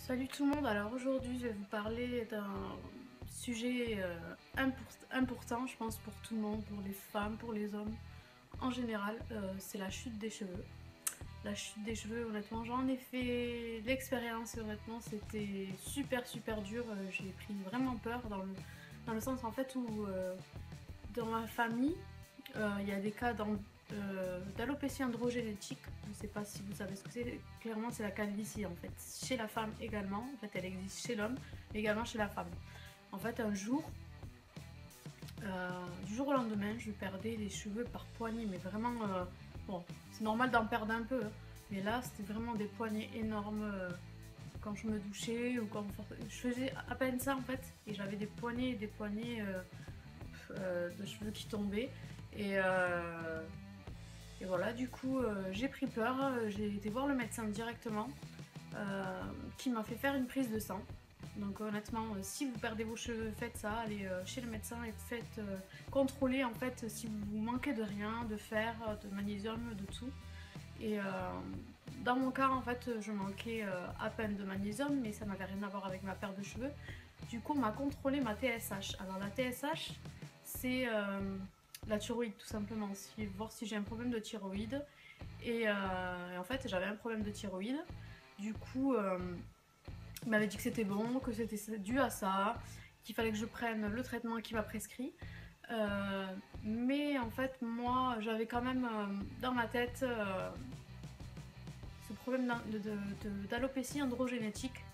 Salut tout le monde, alors aujourd'hui je vais vous parler d'un sujet important je pense pour tout le monde, pour les femmes, pour les hommes en général, c'est la chute des cheveux. La chute des cheveux, honnêtement j'en ai fait l'expérience et honnêtement c'était super dur, j'ai pris vraiment peur dans le sens en fait où dans ma famille il y a des cas d'alopécie androgénétique. Je ne sais pas si vous savez ce que c'est. Clairement, c'est la calvitie en fait. Chez la femme également. En fait, elle existe chez l'homme, mais également chez la femme. En fait, un jour, du jour au lendemain, je perdais les cheveux par poignée, mais vraiment, bon, c'est normal d'en perdre un peu, hein, mais là, c'était vraiment des poignées énormes. Quand je me douchais ou quand je faisais à peine ça en fait, et j'avais des poignées de cheveux qui tombaient. Et, et voilà, du coup, j'ai pris peur, j'ai été voir le médecin directement, qui m'a fait faire une prise de sang. Donc honnêtement, si vous perdez vos cheveux, faites ça, allez chez le médecin et faites contrôler en fait si vous manquez de rien, de fer, de magnésium, de tout. Et dans mon cas, en fait, je manquais à peine de magnésium, mais ça n'avait rien à voir avec ma perte de cheveux. Du coup, on m'a contrôlé ma TSH. Alors la TSH, c'est la thyroïde tout simplement, voir si j'ai un problème de thyroïde. Et en fait, j'avais un problème de thyroïde. Du coup, il m'avait dit que c'était bon, que c'était dû à ça, qu'il fallait que je prenne le traitement qu'il m'a prescrit. Mais en fait, moi, j'avais quand même dans ma tête ce problème d'alopécie androgénétique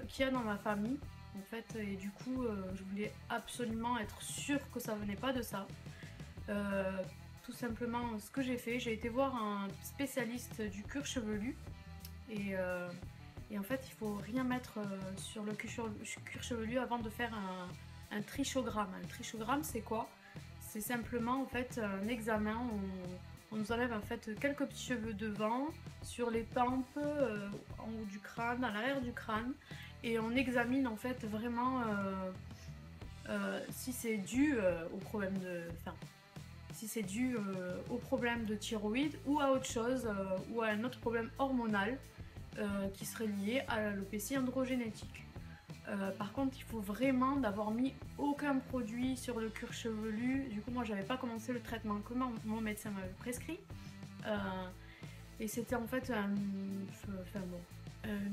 qu'il y a dans ma famille. En fait, et du coup, je voulais absolument être sûre que ça venait pas de ça. Euh, Tout simplement, ce que j'ai fait, j'ai été voir un spécialiste du cuir chevelu et, et en fait, il faut rien mettre sur le cuir chevelu avant de faire un trichogramme. Un trichogramme, c'est quoi? C'est simplement en fait un examen. On nous enlève en fait quelques petits cheveux devant, sur les tempes, en haut du crâne, à l'arrière du crâne, et on examine en fait vraiment si c'est dû au problème enfin, si c'est dû au problème de thyroïde ou à autre chose, ou à un autre problème hormonal qui serait lié à l'alopécie androgénétique. Par contre, il faut vraiment n'avoir mis aucun produit sur le cuir chevelu. Du coup, moi, j'avais pas commencé le traitement que mon médecin m'avait prescrit. Euh, et c'était en fait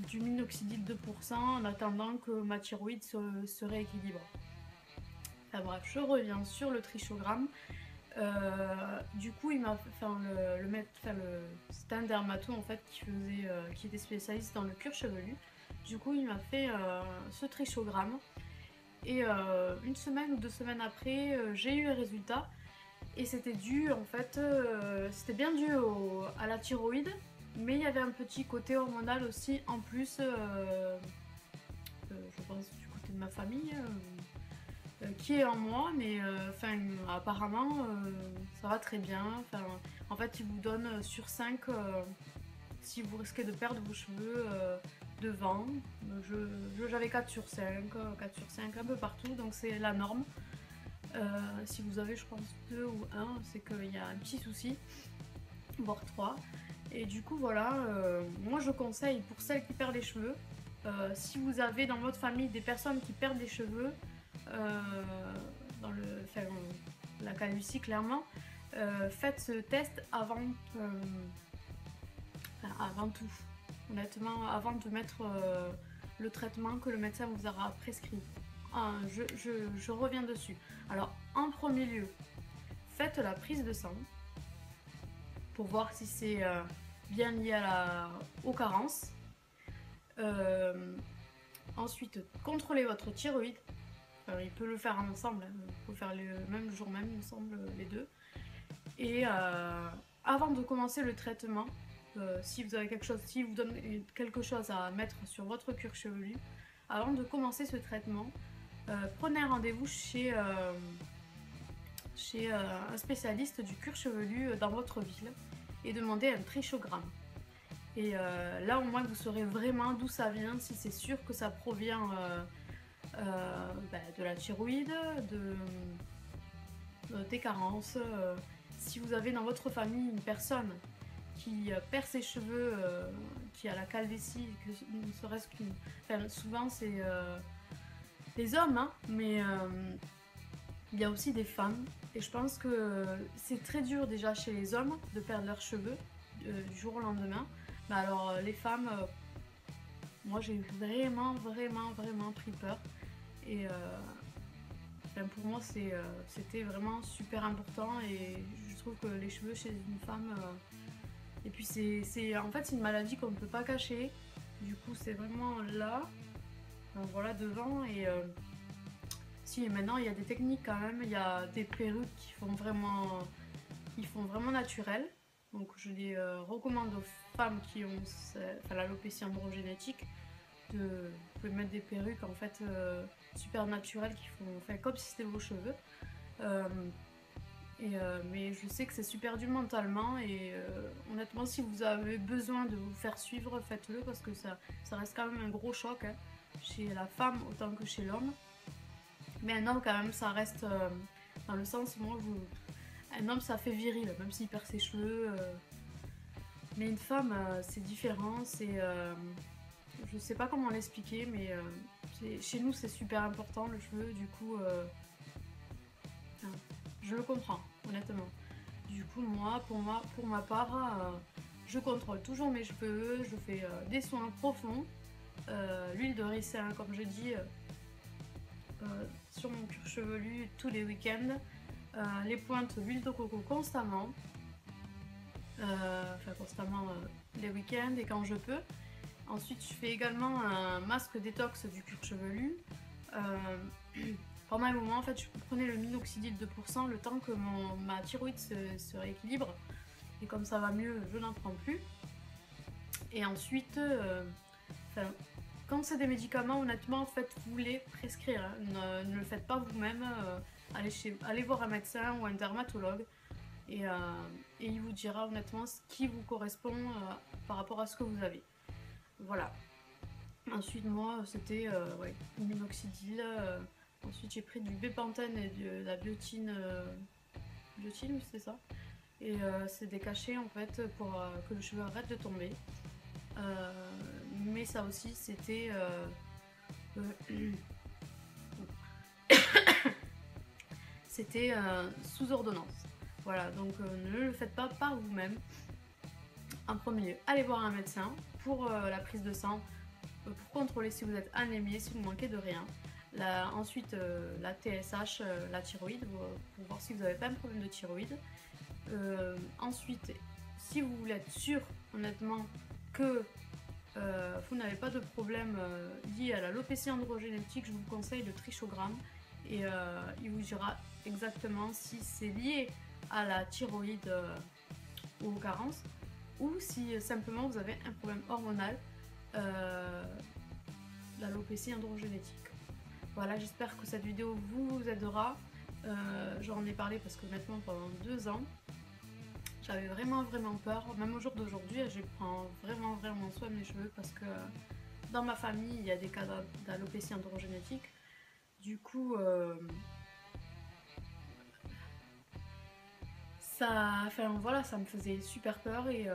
du minoxidil 2% en attendant que ma thyroïde se rééquilibre. Enfin bref, je reviens sur le trichogramme. Du coup, il m'a, c'était un dermato en fait qui était spécialiste dans le cuir chevelu. Du coup, il m'a fait ce trichogramme et une semaine ou 2 semaines après, j'ai eu les résultats et c'était dû en fait, c'était bien dû à la thyroïde, mais il y avait un petit côté hormonal aussi en plus, je pense du côté de ma famille. Qui est en moi, mais apparemment ça va très bien. En fait, il vous donne sur 5 si vous risquez de perdre vos cheveux devant. J'avais 4 sur 5, 4 sur 5 un peu partout, donc c'est la norme. Si vous avez, je pense, 2 ou 1, c'est qu'il y a un petit souci, voire 3. Et du coup, voilà, moi je conseille pour celles qui perdent les cheveux, si vous avez dans votre famille des personnes qui perdent des cheveux, euh, dans la calvitie clairement, faites ce test avant tout. Honnêtement, avant de mettre le traitement que le médecin vous aura prescrit. Je reviens dessus. Alors, en premier lieu, faites la prise de sang pour voir si c'est bien lié aux carences. Euh, Ensuite, contrôlez votre thyroïde. Il peut le faire ensemble, hein. Il faut faire le même jour même, il me semble, les deux. Et avant de commencer le traitement, si vous avez si vous donne quelque chose à mettre sur votre cuir chevelu, avant de commencer ce traitement, prenez un rendez-vous chez un spécialiste du cuir chevelu dans votre ville et demandez un trichogramme. Et là au moins vous saurez vraiment d'où ça vient, si c'est sûr que ça provient de la thyroïde, des carences. Si vous avez dans votre famille une personne qui perd ses cheveux, qui a la calvitie, que ne serait-ce qu'une... Enfin, souvent c'est les hommes, hein, mais il y a aussi des femmes. Et je pense que c'est très dur déjà chez les hommes de perdre leurs cheveux du jour au lendemain. Mais alors les femmes, moi j'ai vraiment pris peur. Et enfin, pour moi c'était vraiment super important. Et je trouve que les cheveux chez une femme... et puis en fait c'est une maladie qu'on ne peut pas cacher. Du coup c'est vraiment là. Donc voilà devant et... si, maintenant il y a des techniques quand même, il y a des perruques qui font vraiment naturel. Donc je les recommande aux femmes qui ont l'alopécie androgénétique. Vous pouvez mettre des perruques en fait super naturelles qui font comme si c'était vos cheveux. Mais je sais que c'est super dur mentalement et honnêtement si vous avez besoin de vous faire suivre, faites-le parce que ça reste quand même un gros choc hein, chez la femme autant que chez l'homme. Mais un homme quand même ça reste dans le sens un homme ça fait viril même s'il perd ses cheveux mais une femme c'est différent, je sais pas comment l'expliquer mais chez nous c'est super important le cheveu du coup je le comprends honnêtement. Du coup pour ma part je contrôle toujours mes cheveux, je fais des soins profonds, l'huile de ricin comme je dis sur mon cuir chevelu tous les week-ends, les pointes l'huile de coco constamment, les week-ends et quand je peux. Ensuite je fais également un masque détox du cuir chevelu. Pendant un moment en fait je prenais le minoxidil 2% le temps que ma thyroïde se rééquilibre et comme ça va mieux je n'en prends plus. Et ensuite quand c'est des médicaments, honnêtement, faites-vous les prescrire. Hein. Ne le faites pas vous-même. Allez voir un médecin ou un dermatologue et il vous dira honnêtement ce qui vous correspond par rapport à ce que vous avez. Voilà. Ensuite, moi, c'était du minoxidil. Ensuite, j'ai pris du bépantène et de la biotine. Biotine, oui, c'est ça. Et c'est des cachets en fait pour que le cheveu arrête de tomber. Mais ça aussi c'était c'était sous ordonnance. Voilà, donc ne le faites pas par vous-même. En premier lieu, allez voir un médecin pour la prise de sang, pour contrôler si vous êtes anémié, si vous manquez de rien. Ensuite, la TSH, la thyroïde, pour voir si vous n'avez pas un problème de thyroïde. Ensuite, si vous voulez être sûr, honnêtement, que vous n'avez pas de problème lié à l'alopécie androgénétique, je vous conseille le trichogramme et il vous dira exactement si c'est lié à la thyroïde ou aux carences ou si simplement vous avez un problème hormonal, l'alopécie androgénétique. Voilà, j'espère que cette vidéo vous aidera. J'en ai parlé parce que honnêtement pendant 2 ans j'avais vraiment peur, même au jour d'aujourd'hui je prends vraiment soin de mes cheveux parce que dans ma famille il y a des cas d'alopécie androgénétique. Du coup ça me faisait super peur et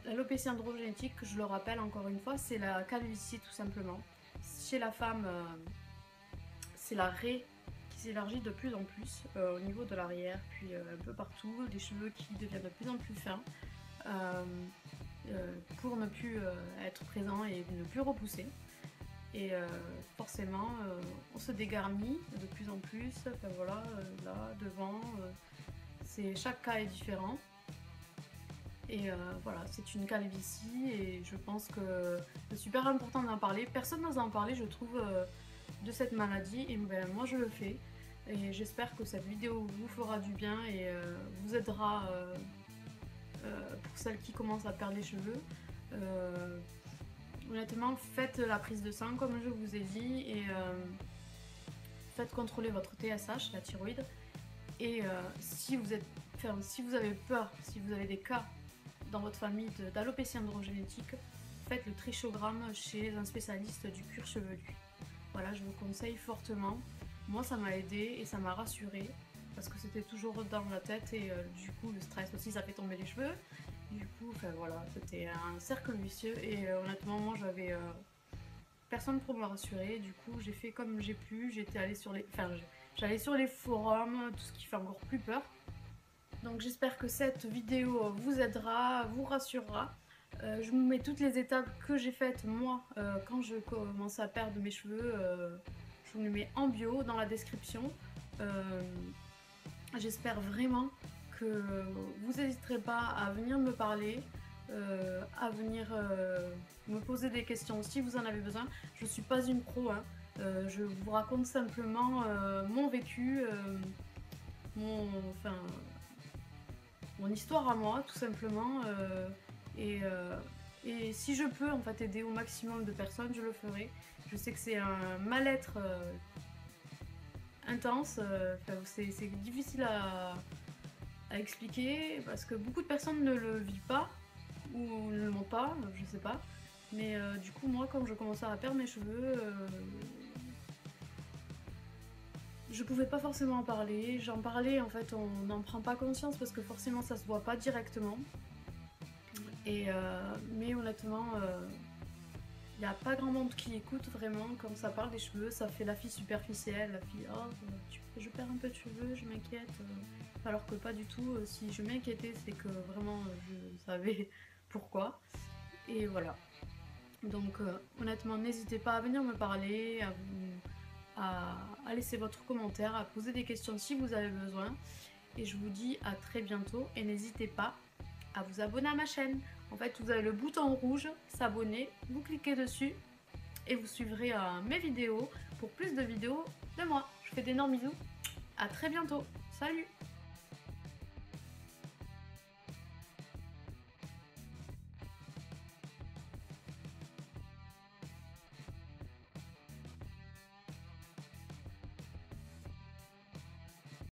l'alopécie androgénétique, je le rappelle encore une fois, c'est la calvitie tout simplement. Chez la femme c'est la raie qui s'élargit de plus en plus au niveau de l'arrière, puis un peu partout, des cheveux qui deviennent de plus en plus fins pour ne plus être présents et ne plus repousser. Et forcément, on se dégarnit de plus en plus, enfin voilà, là, devant, chaque cas est différent. Et voilà, c'est une calvitie et je pense que c'est super important d'en parler. Personne n'ose en parler, je trouve, de cette maladie et ben, moi je le fais. Et j'espère que cette vidéo vous fera du bien et vous aidera pour celles qui commencent à perdre les cheveux. Honnêtement, faites la prise de sang comme je vous ai dit et faites contrôler votre TSH, la thyroïde. Et si vous avez peur, si vous avez des cas dans votre famille d'alopécie androgénétique, faites le trichogramme chez un spécialiste du cuir chevelu. Voilà, je vous conseille fortement. Moi, ça m'a aidé et ça m'a rassurée parce que c'était toujours dans la tête et du coup, le stress aussi, ça fait tomber les cheveux. Du coup, enfin voilà, c'était un cercle vicieux et honnêtement, moi j'avais personne pour me rassurer. Du coup, j'ai fait comme j'ai pu. J'étais allée sur les, enfin, j'allais sur les forums, tout ce qui fait encore plus peur. Donc j'espère que cette vidéo vous aidera, vous rassurera. Je vous mets toutes les étapes que j'ai faites moi quand je commençais à perdre mes cheveux. Je vous les mets en bio dans la description. Euh, J'espère vraiment que vous n'hésiterez pas à venir me parler, à venir me poser des questions si vous en avez besoin. Je ne suis pas une pro, hein. Je vous raconte simplement mon vécu, mon, enfin, mon histoire à moi, tout simplement. Et, euh, et si je peux en fait aider au maximum de personnes, je le ferai. Je sais que c'est un mal-être intense, c'est difficile à expliquer parce que beaucoup de personnes ne le vivent pas ou ne le montrent pas, je sais pas. Mais du coup, moi, quand je commençais à perdre mes cheveux, je pouvais pas forcément en parler. J'en parlais, en fait, on n'en prend pas conscience parce que forcément, ça se voit pas directement. Et mais honnêtement, il n'y a pas grand monde qui écoute vraiment quand ça parle des cheveux. Ça fait la fille superficielle, la fille oh, je perds un peu de cheveux, je m'inquiète. Alors que pas du tout. Si je m'inquiétais, c'est que vraiment je savais pourquoi. Et voilà. Donc honnêtement, n'hésitez pas à venir me parler, à laisser votre commentaire, à poser des questions si vous avez besoin. Et je vous dis à très bientôt et n'hésitez pas à vous abonner à ma chaîne. En fait, vous avez le bouton rouge, s'abonner, vous cliquez dessus et vous suivrez mes vidéos pour plus de vidéos de moi. Je vous fais d'énormes bisous, à très bientôt, salut!